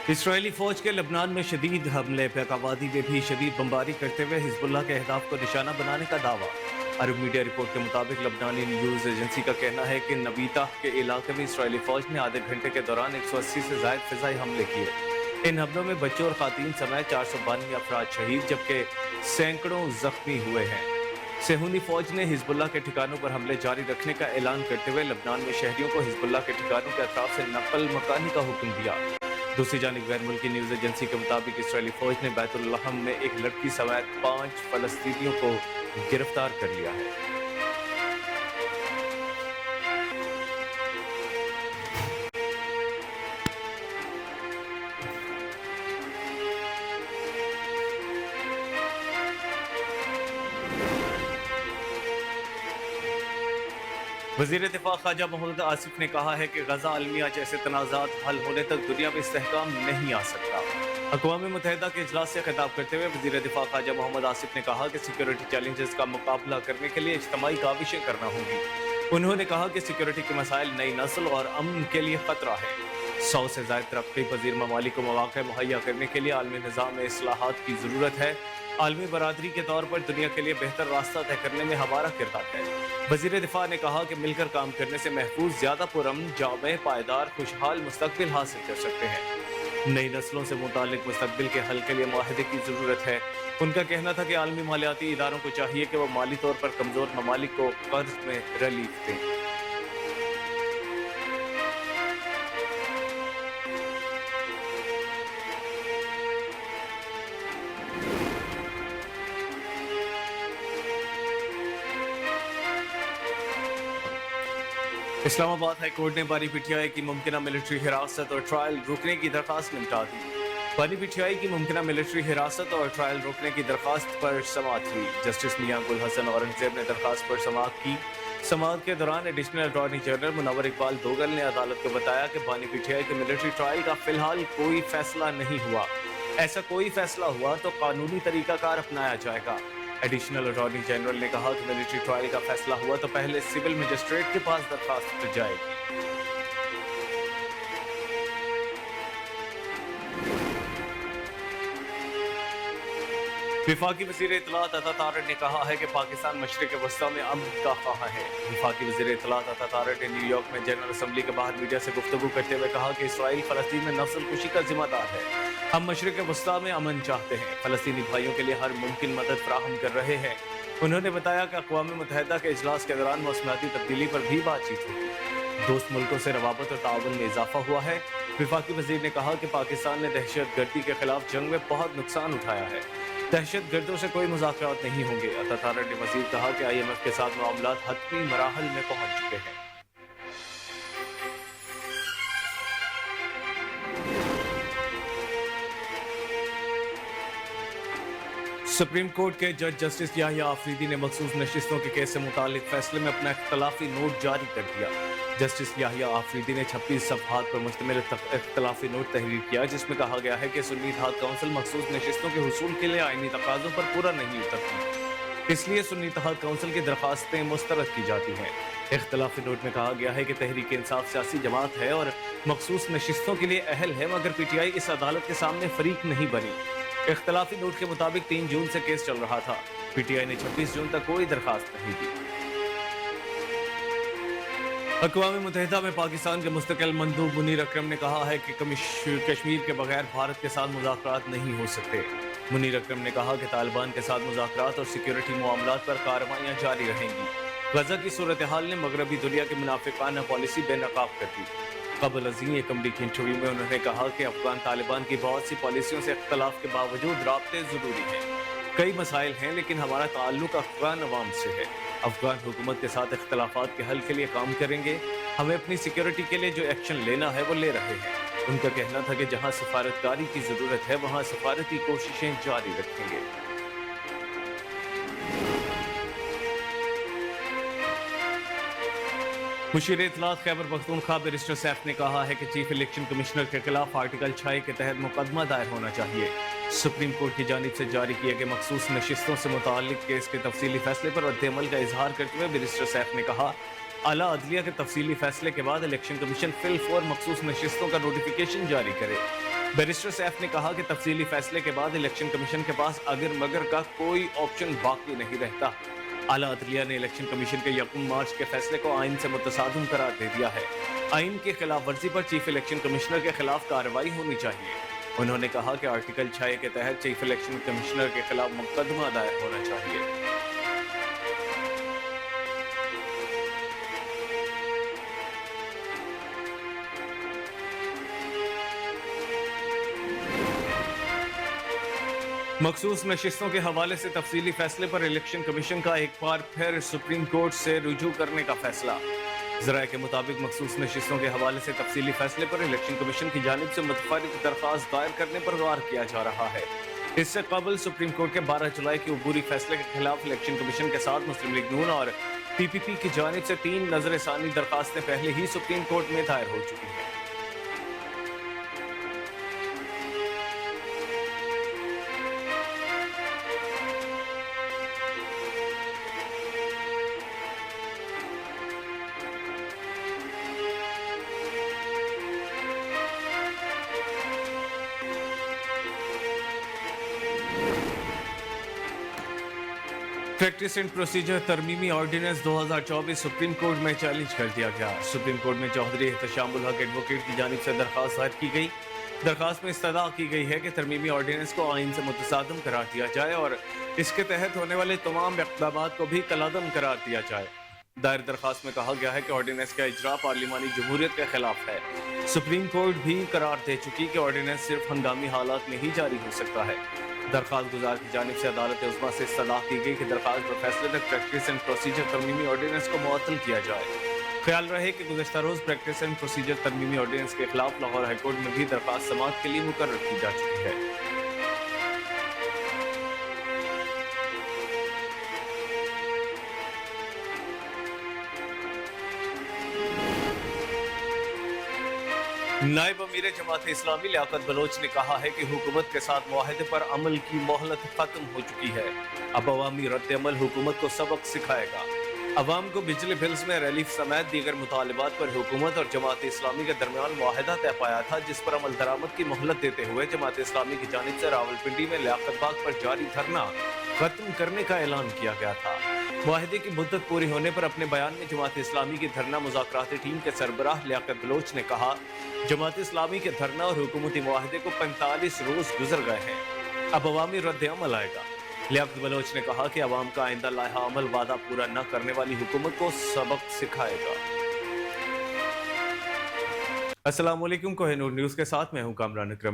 Israeli फौज के लबनान में शदीद हमले, पैकाबादी में भी शदीद बमबारी करते हुए हिजबुल्लाह के अहदाफ को निशाना बनाने का दावा। अरब मीडिया रिपोर्ट के मुताबिक लबनानी न्यूज़ एजेंसी का कहना है कि नबीता के इलाके में इसराइली फौज ने आधे घंटे के दौरान 180 से जायद फिजाई हमले किए। इन हमलों में बच्चों और खातीन समेत 492 अफराद शहीद जबकि सैकड़ों जख्मी हुए हैं। सेहूनी फौज ने हिजबुल्लाह के ठिकानों पर हमले जारी रखने का ऐलान करते हुए लबनान में शहरियों को हिजबुल्लाह के ठिकानों के अतराफ से नकल मकानी का हुक्म दिया। दूसरी जानिब गैर मुल्की न्यूज़ एजेंसी के मुताबिक इसराइली फौज ने बैतुल लहम में एक लड़की समेत 5 फलस्तीनियों को गिरफ्तार कर लिया है। वज़ीर दिफा ख्वाजा मोहम्मद आसिफ ने कहा है कि गजा अलमिया जैसे तनाज़ात हल होने तक दुनिया में इस्तेहकाम नहीं आ सकता। अक़वाम मुत्तहिदा के इजलास से खिताब करते हुए वज़ीर दिफा ख्वाजा मोहम्मद आसिफ ने कहा कि सिक्योरिटी चैलेंजेस का मुकाबला करने के लिए इज्तिमाई काविशें करना होंगी। उन्होंने कहा कि सिक्योरिटी के मसाइल नई नस्ल और अमन के लिए खतरा है। 100 से ज़ायद तरक्की पजीर ममालिक को मौक़े मुहैया करने के लिए आलमी निज़ाम में इस्लाहात की ज़रूरत है। आलमी बरादरी के तौर पर दुनिया के लिए बेहतर रास्ता तय करने में हमारा किरदार है। वज़ीर दिफा ने कहा कि मिलकर काम करने से महफूज, ज़्यादा पुरअमन, जामे, पायदार, खुशहाल मुस्तक़बिल हासिल कर सकते हैं। नई नस्लों से मुताल्लिक़ मुस्तक़बिल के हल के लिए मुआहदे की ज़रूरत है। उनका कहना था कि आलमी मालियाती इदारों को चाहिए कि वह माली तौर पर कमज़ोर ममालिक को कर्ज में रिलीफ दें। इस्लामाबाद हाई कोर्ट ने बानी पीटीआई की मुमकिना मिलिट्री हिरासत और ट्रायल रोकने की दरखास्त निपटा दी। बानी पीटीआई की मुमकिना मिलिट्री हिरासत और ट्रायल रोकने की दरखास्त पर समाअत हुई। जस्टिस मियां गुल हसन औरंगजेब ने दरखास्त पर समाअत की। समाअत के दौरान additional attorney general Munawwar Iqbal Duggal ने अदालत को बताया कि बानी पीटीआई के मिलिट्री ट्रायल का फिलहाल कोई फैसला नहीं हुआ। ऐसा कोई फैसला हुआ तो कानूनी तरीकाकार अपनाया जाएगा। एडिशनल अटॉर्नी जनरल ने कहा कि मिलिट्री ट्रायल का फैसला हुआ तो पहले सिविल मजिस्ट्रेट के पास दरखास्त जाएगी। विफाकी वज़ीर इत्तलात अता तारड़ ने कहा है कि पाकिस्तान मशरिक़ वस्ता में अमन का ख्वाह है। विफाकी वज़ीर इत्तलात अता तारड़ ने न्यूयॉर्क में जनरल असम्बली के बाहर मीडिया से गुफ्तगू करते हुए कहा कि इसराइल फ़लस्तीन में नस्ल कुशी का जिम्मेदार है। हम मशरिक़ वस्ता में अमन चाहते हैं, फ़लस्तीनी भाइयों के लिए हर मुमकिन मदद फराहम कर रहे हैं। उन्होंने बताया कि अक़वाम मुत्तहिदा के इजलास के दौरान मौसमियाती तब्दीली पर भी बातचीत हुई। दोस्त मुल्कों से रवाबत और ताउन में इजाफा हुआ है। विफाकी वज़ीर ने कहा कि पाकिस्तान ने दहशत गर्दी के खिलाफ जंग में बहुत नुकसान उठाया है। दहशत गर्दों से कोई मुज़ाकरात नहीं होंगे। अता तारड़ ने मज़ीद कहा कि IMF के साथ मामलात हतमी मराहल में पहुंच चुके हैं। सुप्रीम कोर्ट के जज जस्टिस याहिया आफरीदी ने मखसूस नशिस्तों के केस से मुतालिक फैसले में अपना इख्तलाफी नोट जारी कर दिया। जस्टिस याहिया आफरीदी ने 26 सफ़हात पर मुश्तमिल इख्तलाफी नोट तहरीर किया, जिसमें कहा गया है कि सुन्नी इत्तेहाद काउंसिल मखसूस नशिस्तों के हुसूल के लिए आईनी तकाज़ों पर पूरा नहीं उतरती, इसलिए सुन्नी इत्तेहाद काउंसिल की दरखास्तें मुस्तरद की जाती हैं। इख्तलाफी नोट में कहा गया है कि तहरीक इंसाफ सियासी जमात है और मखसूस नशिस्तों के लिए अहल है, मगर PTI इस अदालत के सामने फरीक नहीं बनी। इख्तलाफी नोट के मुताबिक 3 जून से केस चल रहा था। PTI ने 26 जून तक कोई दरखास्त नहीं दी। अक़वाम मुत्तहिदा में पाकिस्तान के मुस्तकिल मंदूब मुनीर अकरम ने कहा है कि कश्मीर के बगैर भारत के साथ मुज़ाकरात नहीं हो सकते। मुनीर अकरम ने कहा कि तालिबान के साथ मुज़ाकरात और सिक्योरिटी मामलात पर कार्रवाइयाँ जारी रहेंगी। गजा की सूरत हाल ने मगरबी दुनिया की मुनाफिकाना पॉलिसी बेनकाब कर दी। कबल अज़ीं एक अमरीकी इंटरव्यू में उन्होंने कहा कि अफगान तालिबान की बहुत सी पॉलिसियों से इख्तलाफ के बावजूद राब्ते ज़रूरी हैं। कई मसाइल हैं, लेकिन हमारा ताल्लुक अफगान अवाम से है। अफगान हुकूमत के साथ इख्तलाफात के हल के लिए काम करेंगे। हमें अपनी सिक्योरिटी के लिए जो एक्शन लेना है वो ले रहे हैं। उनका कहना था कि जहाँ सफारतकारी की ज़रूरत है वहाँ सफारती कोशिशें जारी रखेंगे। मुशीर इत्तलात खैबर पख्तूनख्वा बैरिस्टर सैफ ने कहा है कि चीफ इलेक्शन कमिश्नर के खिलाफ आर्टिकल 6 के तहत मुकदमा दायर होना चाहिए। सुप्रीम कोर्ट की जानिब से जारी किए गए मखसूस नशिस्तों से मुताल्लिक केस के तफसीली फैसले पर रद्द-ए-अमल का इजहार करते हुए बैरिस्टर सैफ ने कहा, आला अदलिया के तफसीली फैसले के बाद इलेक्शन कमीशन फिल फौर मखसूस नशिस्तों का नोटिफिकेशन जारी करे। बैरिस्टर सैफ ने कहा कि तफसीली फैसले के बाद इलेक्शन कमीशन के पास अगर मगर का कोई ऑप्शन बाकी नहीं रहता। आला अदलिया ने इलेक्शन कमीशन के 1 मार्च के फैसले को आइन से मुतसादम करार दे दिया है। आइन की खिलाफ वर्जी पर चीफ इलेक्शन कमिश्नर के खिलाफ कार्रवाई होनी चाहिए। उन्होंने कहा कि आर्टिकल 6 के तहत चीफ इलेक्शन कमिश्नर के खिलाफ मुकदमा दायर होना चाहिए। मखसूस नशिस्तों के हवाले से तफसीली फैसले पर इलेक्शन कमीशन का एक बार फिर सुप्रीम कोर्ट से रुजू करने का फैसला। ज़राए के मुताबिक मखसूस नशिस्तों के हवाले से तफसीली फैसले पर इलेक्शन कमीशन की जानिब से मुतफर्रिक दरख्वास्त दायर करने पर गौर किया जा रहा है। इससे कबल सुप्रीम कोर्ट के 12 जुलाई के अबूरी फैसले के खिलाफ इलेक्शन कमीशन के साथ मुस्लिम लीग नून और पीपीपी की जानिब से 3 नजरसानी दरखास्तें पहले ही सुप्रीम कोर्ट में दायर हो चुकी हैं। प्रैक्टिस एंड प्रोसीजर तरमीमी ऑर्डिनेंस 2024 सुप्रीम कोर्ट में चैलेंज कर दिया गया। सुप्रीम कोर्ट में चौधरी एहतशामुल हक एडवोकेट की जानिब से दरखास्त दायर की गई। दरखास्त में इस्तदा की गई है कि तरमीमी ऑर्डिनेंस को आइन से मुतसादम करार दिया जाए और इसके तहत होने वाले तमाम इक़दाम को भी कलादम करार दिया जाए। दायर दरखास्त में कहा गया है कि ऑर्डिनेंस का इजरा पार्लिमानी जमहूरियत के खिलाफ है। सुप्रीम कोर्ट भी करार दे चुकी कि ऑर्डिनेंस सिर्फ हंगामी हालात में ही जारी हो सकता है। दरखास्त गुजार की जानिब से अदालत उज़्मा से इस्तदा की गई कि दरखास्त पर फैसले तक प्रैक्टिस एंड प्रोसीजर तरमीमी ऑर्डिनेंस को मुअत्तल किया जाए। ख्याल रहे कि गुज़श्ता रोज प्रैक्टिस एंड प्रोसीजर तरमीमी ऑर्डिनेंस के खिलाफ लाहौर हाईकोर्ट में भी दरखास्त समाअत के लिए मुकर्रर की जा चुकी है। नायब अमीर जमात इस्लामी लियाकत बलोच ने कहा है कि हुकूमत के साथ मुआहदे पर अमल की मोहलत खत्म हो चुकी है। अब अवामी रद्द-ए-अमल हुकूमत को सबक सिखाएगा। अवाम को बिजली बिल्स में रिलीफ समेत दीगर मुतालिबात पर हुकूमत और जमात इस्लामी के दरमियान मुआहदा तय पाया था, जिस पर अमल दरामद की मोहलत देते हुए जमात इस्लामी की जानिब से रावलपिंडी में लियाकत बाग पर जारी धरना खत्म करने का ऐलान किया गया था। मुआहदे की मुद्दत पूरी होने पर अपने बयान में जमात इस्लामी की धरना मुज़ाकराती टीम के सरबराह लियाकत बलोच ने कहा, जमात इस्लामी के धरना और हुकूमती मुआहदे को 45 रोज गुजर गए हैं। अब अवामी रद्द अमल आएगा। लियाकत बलोच ने कहा कि अवाम का आइंदा लाहा अमल वादा पूरा न करने वाली हुकूमत को सबक सिखाएगा। अस्सलाम वालेकुम, कोहिनूर न्यूज़ के साथ मैं हूं कामरान अकरम।